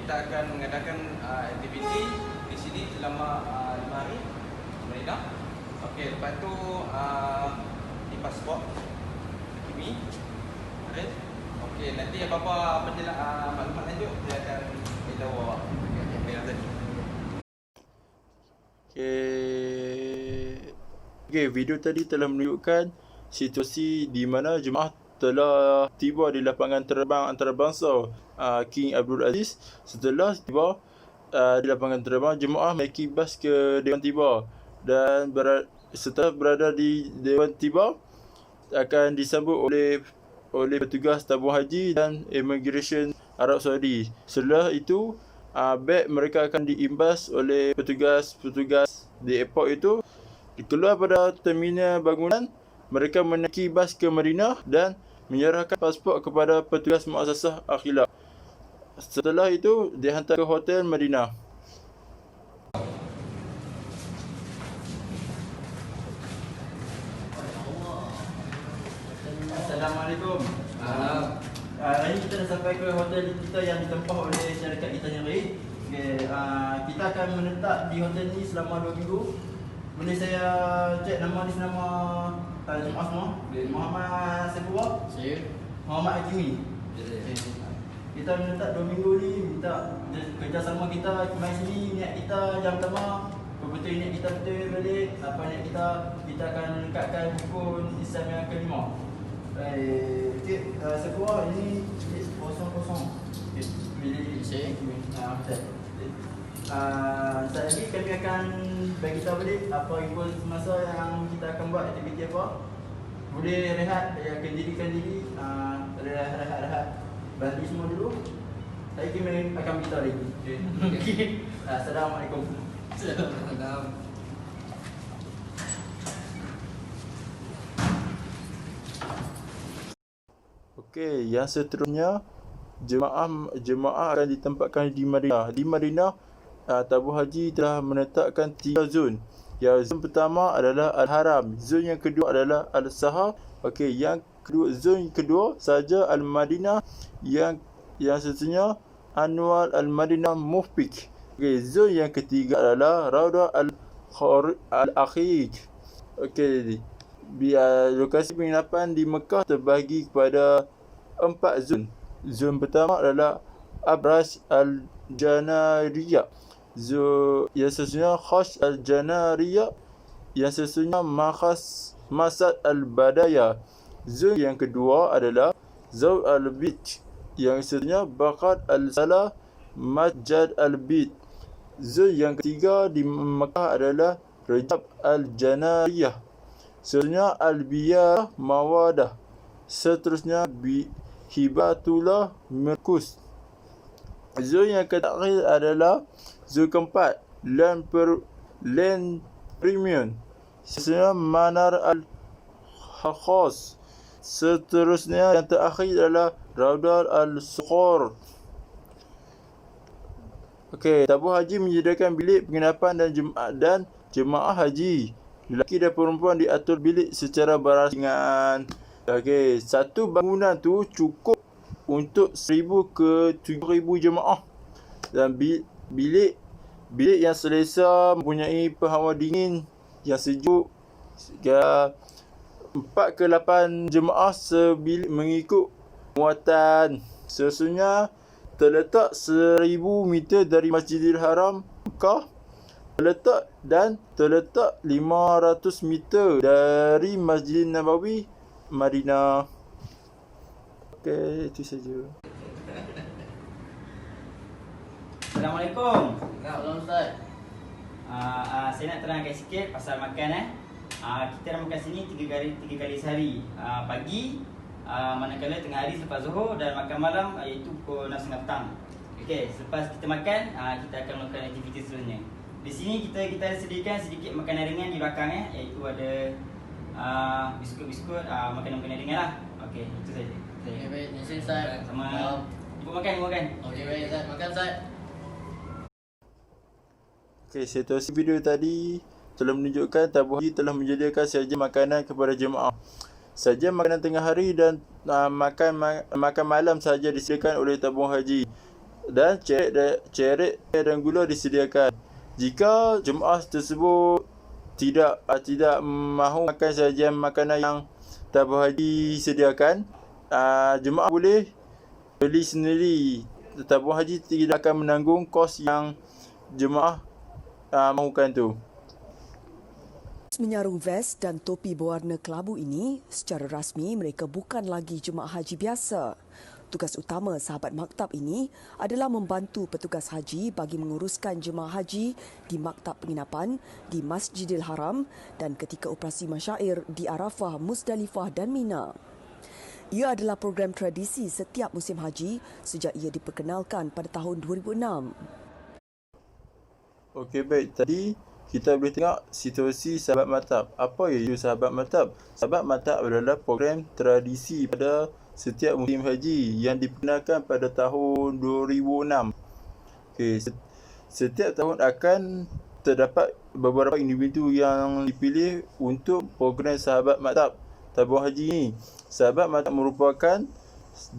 kita akan mengadakan aktiviti di sini selama 5 hari. Marina. Okey, lepas tu di pasport Kimi. Alright. Okey, nanti apa-apa maklumat lanjut saya akan beritahu awak. Okey, video tadi telah menunjukkan situasi di mana jemaah telah tiba di lapangan terbang antarabangsa King Abdul Aziz. Setelah tiba di lapangan terbang, jemaah menaiki bas ke Dewan Tiba dan setelah berada di Dewan Tiba akan disambut oleh petugas tabung haji dan immigration Arab Saudi. Setelah itu, beg mereka akan diimbas oleh petugas di airport itu. Keluar pada terminal bangunan, mereka menaiki bas ke Madinah dan menyerahkan pasport kepada petugas Muassasah Akhilaf. Setelah itu, dihantar ke hotel Madinah. Assalamualaikum. Hari ini kita dah sampai ke hotel kita yang ditempah oleh syarikat kita sendiri. Okay, kita akan menetap di hotel ni selama 2 minggu. Boleh saya cek nama ni, nama jemaah semua? Muhammad Saifullah. Muhammad Hakimi. Kita menetap 2 minggu ni, minta kerjasama kita mai sini. Niat kita yang pertama, betul niat kita betul balik. Apa niat kita akan lekatkan rukun Islam yang kelima. Cik Saifullah, ini bilik 00. Bilik betul. Saat lagi kami akan bagi tahu balik apa ikut semasa yang kita akan buat aktiviti apa. Boleh rehat, kendirikan diri, rehat, bantu semua dulu. Saya kami akan beritahu lagi. Okey. Assalamualaikum. Assalamualaikum. Okey, yang seterusnya jemaah akan ditempatkan di Madinah. Di Madinah, tabung haji telah menetapkan 3 zon. Yang zon pertama adalah Al-Haram, zon yang kedua adalah Al-Sahar. Okey, zon kedua saja Al-Madinah, yang seterusnya Anwar Al-Madinah Mufik. Okey, zon yang ketiga adalah Raudah Al-Aqiq. Okey, lokasi penginapan di Mekah terbahagi kepada 4 zon. Zon pertama adalah Abrash Al-Janariyah. Zon yang seterusnya Khash Al-Janariyah. Yang seterusnya Masad Al-Badaya. Zon yang kedua adalah Zaud Al-Bid. Yang seterusnya Baqad Al-Salah Majad Al-Bid. Zon yang ketiga di Mekah adalah Rajab Al-Janariyah. Seterusnya Al-Biyah Mawadah. Seterusnya Hibatullah Merkus. Zon yang terakhir adalah zon keempat Land Premium. Seterusnya Manar Al-Khas. Seterusnya yang terakhir adalah Raudal Al-Sukhor. Okey, tabung haji menyediakan bilik penginapan dan jemaah haji lelaki dan perempuan diatur bilik secara berasingan. Okey, satu bangunan tu cukup untuk 1,000 ke 7,000 jemaah. Dan bilik yang selesa, mempunyai hawa dingin yang sejuk. 4 ke 8 jemaah sebilik mengikut muatan. Sesungguhnya terletak 1,000 meter dari Masjidil Haram Mekah. Terletak 500 meter dari Masjid Nabawi Madinah. Okey, itu saja. Assalamualaikum. Salam Ustaz. Saya nak terangkan sikit pasal makan. Kita dah makan sini 3 kali sehari. Pagi, manakala tengah hari selepas zuhur, dan makan malam iaitu pukul 6.30 petang. Okey, selepas kita makan, kita akan melakukan aktiviti seterusnya. Di sini kita sediakan sedikit makanan ringan di belakang, iaitu ada biskut-biskut, makanan-makanan ringan lah. Okey, itu saja. Okey, baik. Terima kasih Ustaz. Sama. Ibu makan. Okey, baik Ustaz. Makan Ustaz. Okey, situasi video tadi telah menunjukkan tabung haji telah menyediakan sahaja makanan kepada jemaah. Saja makanan tengah hari dan makan malam sahaja disediakan oleh tabung haji. dan cereak dan gula disediakan. Jika jemaah tersebut tidak mahu makan sajian makanan yang tabung haji sediakan, jemaah boleh beli sendiri. Tabung haji tidak akan menanggung kos yang jemaah mahukan tu. Menyarung vest dan topi berwarna kelabu ini, secara rasmi mereka bukan lagi jemaah haji biasa. Tugas utama sahabat maktab ini adalah membantu petugas haji bagi menguruskan jemaah haji di maktab penginapan di Masjidil Haram dan ketika operasi masyair di Arafah, Muzdalifah dan Mina. Ia adalah program tradisi setiap musim haji sejak ia diperkenalkan pada tahun 2006. Okey, baik. Tadi kita boleh tengok situasi sahabat maktab. Apa itu sahabat maktab? Sahabat maktab adalah program tradisi pada setiap musim haji yang diperkenalkan pada tahun 2006. Okey, setiap tahun akan terdapat beberapa individu yang dipilih untuk program sahabat maktab tabung haji ini. Sahabat maktab merupakan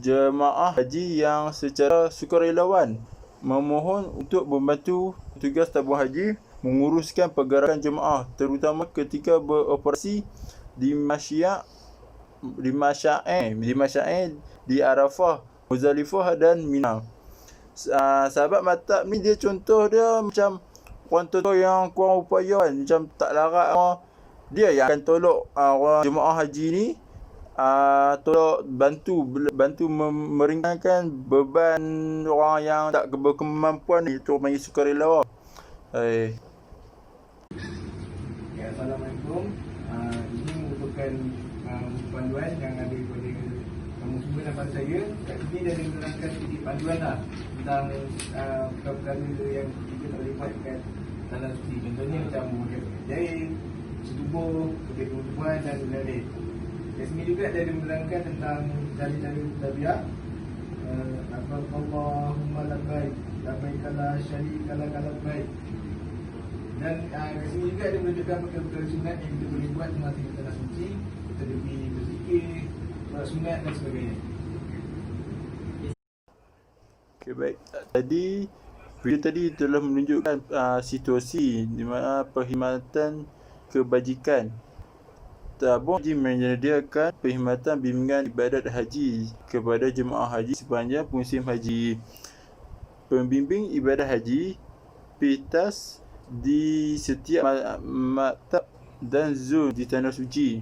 jemaah haji yang secara sukarelawan memohon untuk membantu petugas tabung haji menguruskan pergerakan jemaah, terutama ketika beroperasi di Masyair di Arafah, Muzdalifah dan Mina. Sahabat maktab ni dia contoh dia macam orang tua yang kurang upaya kan, macam tak larat dia yang akan tolong orang jemaah haji ni tolong bantu meringankan beban orang yang tak berkemampuan ni, tu panggil sukarelawan. Ya, Assalamualaikum. Ini merupakan panduan yang ada kepada kamu semua dan pada saya. Kat sini dia ada menerangkan sedikit panduan lah tentang perkara-perkara yang kita tak boleh buat kat tanah suci. Contohnya macam memakai jahit, setubuh, pakai perempuan dan lain-lain. Kat sini juga dia ada menerangkan tentang cara-cara tabiat. Allahumma labbaik, labbaikala syarikala labbaik. Dan kat sini juga ada menunjukkan perkara-perkara sunat yang kita boleh buat semasa kita tanah suci. Kita pergi berzikir, solat sunat dan sebagainya. Okey, baik. Video tadi telah menunjukkan situasi di mana perkhidmatan kebajikan tabung haji menyediakan perkhidmatan bimbingan ibadat haji kepada jemaah haji sepanjang musim haji. Pembimbing ibadat haji PITAS di setiap maktab dan zon di tanah suci.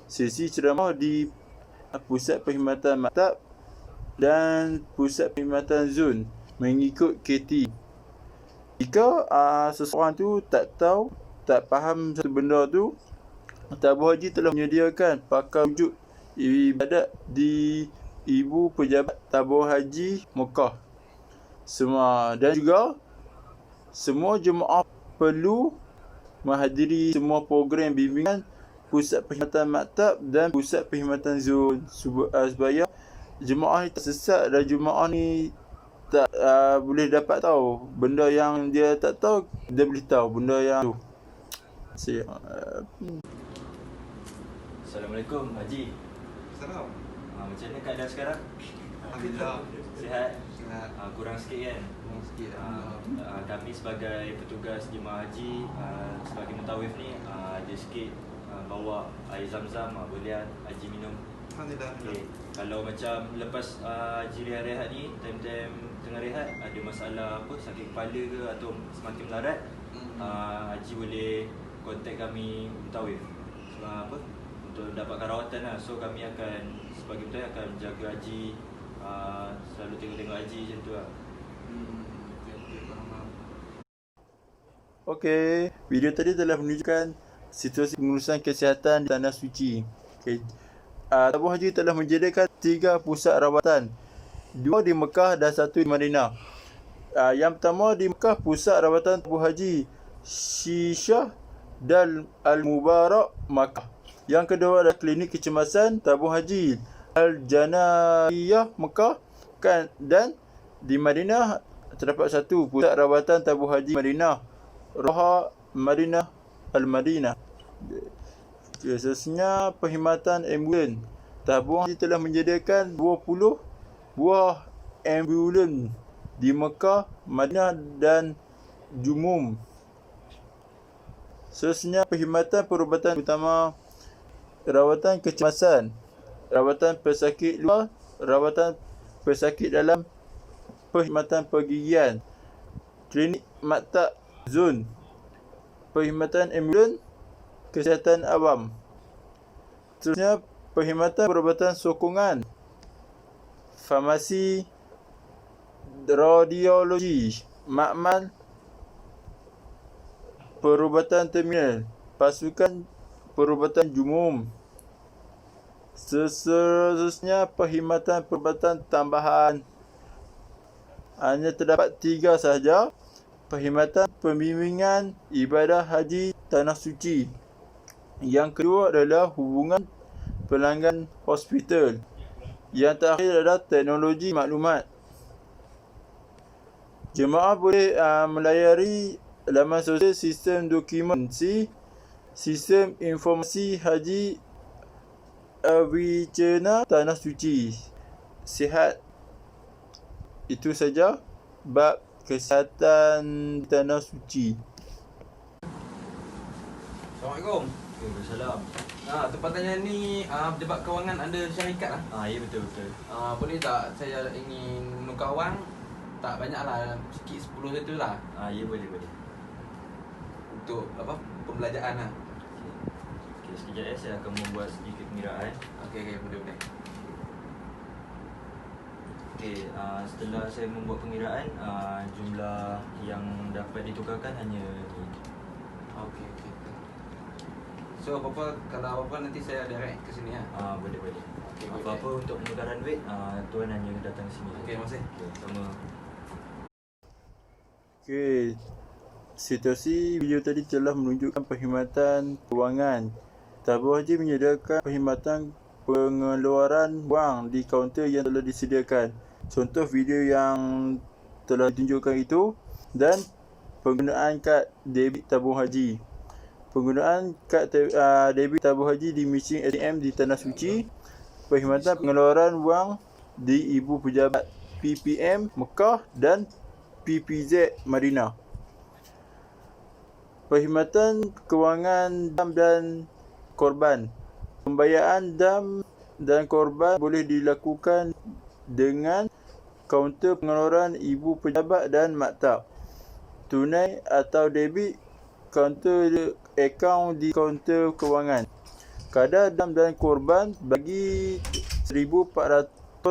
Sesi ceramah di pusat perkhidmatan maktab dan pusat perkhidmatan zon mengikut KT. Jika seseorang tu tak faham satu benda tu, tabung haji telah menyediakan pakar rujuk ibadat di Ibu Pejabat Tabung Haji Mekah dan juga semua jemaah perlu menghadiri semua program bimbingan pusat perkhidmatan maktab dan pusat perkhidmatan zon supaya jemaah ni tak sesat dan jemaah ni tak boleh dapat tahu benda yang dia tak tahu, dia boleh tahu benda yang tu. Assalamualaikum Haji. Salam. Macam mana keadaan sekarang? Alhamdulillah. Sihat? Sihat. Kurang sikit kan? Kurang sikit. Kami sebagai petugas jemaah haji, sebagai mutawif ni, ada sikit bawa air zam-zam, boleh Haji minum. Alhamdulillah. Okay. Kalau macam lepas Haji rehat ni, time-time tengah rehat, ada masalah apa, sakit kepala ke atau semakin melarat, Haji boleh kontak kami mutawif untuk dapatkan rawatan lah. So kami akan sebagai mutawif akan jaga Haji, selalu tengok-tengok Haji macam tu lah. Okey, video tadi telah menunjukkan situasi pengurusan kesihatan di tanah suci. Okey. Tabung haji telah menyediakan 3 pusat rawatan, 2 di Mekah dan 1 di Madinah. Yang pertama di Mekah, pusat rawatan tabung haji Syishah dan Al-Mubarak Makkah. Yang kedua adalah klinik kecemasan tabung haji Al-Janayah Mekah dan di Madinah terdapat 1 pusat rawatan tabung haji Madinah Roha Madinah Al-Madinah. Seterusnya perkhidmatan ambulan. Tabung haji telah menyediakan 20 buah ambulan di Mekah, Madinah dan Jumum. Seterusnya, perkhidmatan perubatan utama, rawatan kecemasan, rawatan pesakit luar, rawatan pesakit dalam, perkhidmatan pergigian, klinik maktab zon, perkhidmatan ambulan, kesihatan awam. Seterusnya, perkhidmatan perubatan sokongan, farmasi, radiologi, makmal, perubatan terminal, pasukan perubatan jumum. Seterusnya, perkhidmatan perubatan tambahan. Hanya terdapat 3 sahaja. Perkhidmatan pembimbingan ibadah haji tanah suci. Yang kedua adalah hubungan pelanggan hospital. Yang terakhir adalah teknologi maklumat. Jemaah boleh melayari laman sosial sistem dokumentasi, sistem informasi haji Wicena Tanah Suci. Sihat. Itu saja bab kesihatan Tanah Suci. Assalamualaikum. Waalaikumsalam. Tempatnya ni debat kewangan anda syarikat lah. Ya betul. Boleh tak saya ingin menukar wang? Tak banyak lah, sikit 10 tu lah. Ya boleh. Untuk pembelajaran lah. Okey, sekejap saya akan membuat sedikit pengiraan. Okey, boleh. Okey, setelah saya membuat pengiraan, jumlah yang dapat ditukarkan hanya ni. Okey. So kalau apa-apa nanti saya direct ke sini lah. Boleh. Okey, Apa-apa untuk penukaran duit, tuan hanya datang sini. Okey, terima kasih. Okey, sama. Okey, situasi video tadi telah menunjukkan perkhidmatan kewangan. Tabung haji menyediakan perkhidmatan pengeluaran wang di kaunter yang telah disediakan. Contoh video yang telah ditunjukkan itu dan penggunaan kad debit tabung haji. Penggunaan kad debit tabung haji di mesin ATM di Tanah Suci. Perkhidmatan pengeluaran wang di Ibu Pejabat PPM Mekah dan PPZ Madinah. Perkhidmatan kewangan dam dan korban. Pembayaran dam dan korban boleh dilakukan dengan kaunter pengeluaran Ibu Pejabat dan maktab. Tunai atau debit, kaunter akaun di kaunter kewangan. Kadar dam dan korban bagi 1441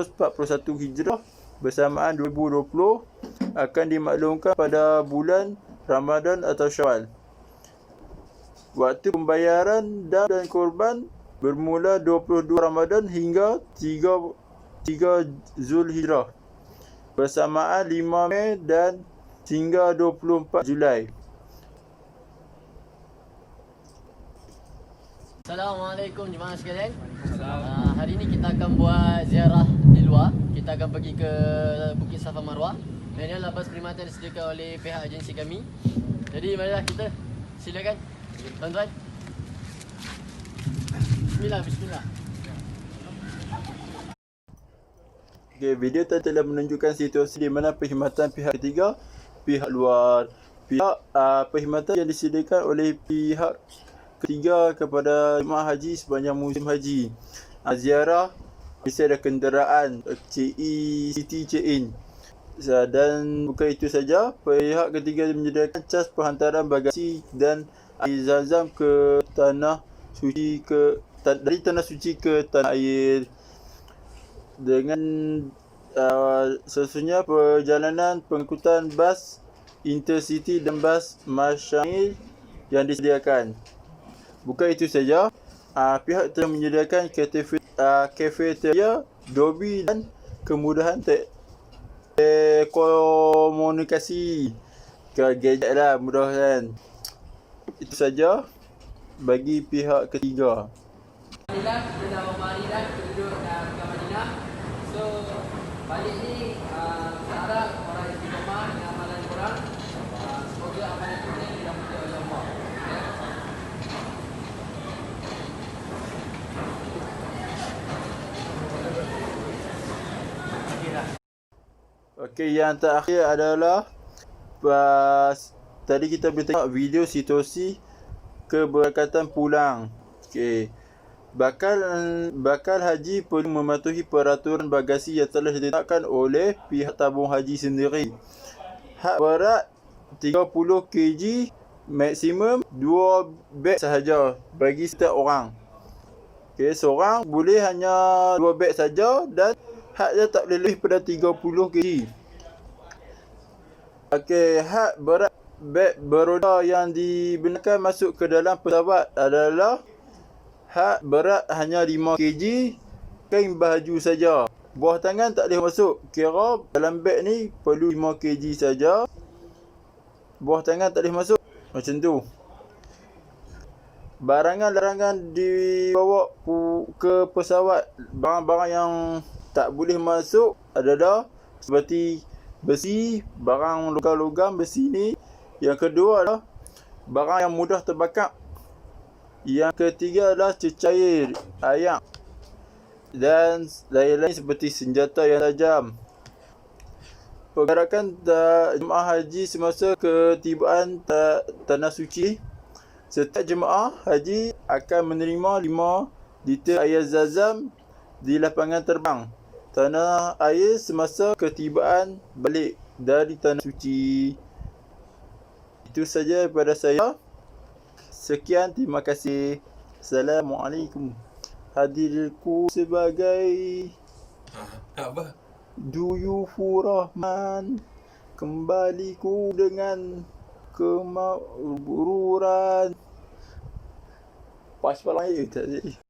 Hijrah bersamaan 2020 akan dimaklumkan pada bulan Ramadan atau Syawal. Waktu pembayaran dam dan korban bermula 22 Ramadan hingga 3 Zulhijrah bersamaan 5 Mei dan hingga 24 Julai. Assalamualaikum jemaah sekalian. Hari ini kita akan buat ziarah di luar. Kita akan pergi ke Bukit Safa Marwah. Dan ini adalah bas perkhidmatan disediakan oleh pihak agensi kami. Jadi marilah kita silakan tuan-tuan. Bismillah. Okey, video tadi telah menunjukkan situasi di mana perkhidmatan pihak ketiga, pihak luar, perkhidmatan yang disediakan oleh pihak ketiga kepada jemaah haji sepanjang musim haji. Ziarah, mesti ada kenderaan, city check-in. Dan bukan itu saja, pihak ketiga menyediakan cas penghantaran bagasi dan air zam-zam ke tanah suci dari tanah suci ke tanah air. Dengan seterusnya perjalanan pengangkutan bas intercity dan bas masyamil yang disediakan. Bukan itu saja, pihak telah menyediakan kafeteria, dobi dan kemudahan komunikasi. Gadget lah, mudah kan. Itu saja bagi pihak ketiga. Alhamdulillah kita dah bermari dah duduk ke Madinah. So balik ni saya harap orang istiqamah dengan amalan korang. Semoga amalan kita dirahmati oleh Allah. Okey, yang terakhir adalah tadi kita boleh tengok video situasi keberangkatan pulang. Okey. Bakal haji perlu mematuhi peraturan bagasi yang telah ditetapkan oleh pihak tabung haji sendiri. Had berat 30 kg, maksimum 2 beg sahaja bagi setiap orang. Okey, seorang boleh hanya 2 beg saja dan hadnya tak boleh lebih pada 30 kg. Okey, had berat beg beroda yang dibenarkan masuk ke dalam pesawat adalah had berat hanya 5 kg, kain baju saja. Buah tangan tak boleh masuk. Kira dalam beg ni perlu 5 kg saja. Buah tangan tak boleh masuk. Macam tu. Barangan-larangan dibawa ke pesawat. Barang-barang yang tak boleh masuk adalah seperti besi, barang logam-logam besi ni. Yang kedua adalah barang yang mudah terbakar. Yang ketiga adalah cecair, ayak dan lain-lain seperti senjata yang tajam. Pergerakan jemaah haji semasa ketibaan Tanah Suci. Setiap jemaah haji akan menerima 5 liter air zam-zam di lapangan terbang tanah air semasa ketibaan balik dari Tanah Suci. Itu saja daripada saya. Sekian, terima kasih. Assalamualaikum. Hadirku sebagai Apa? Duyufur Rahman. Kembaliku dengan kemabruran. Pas palang itu tadi.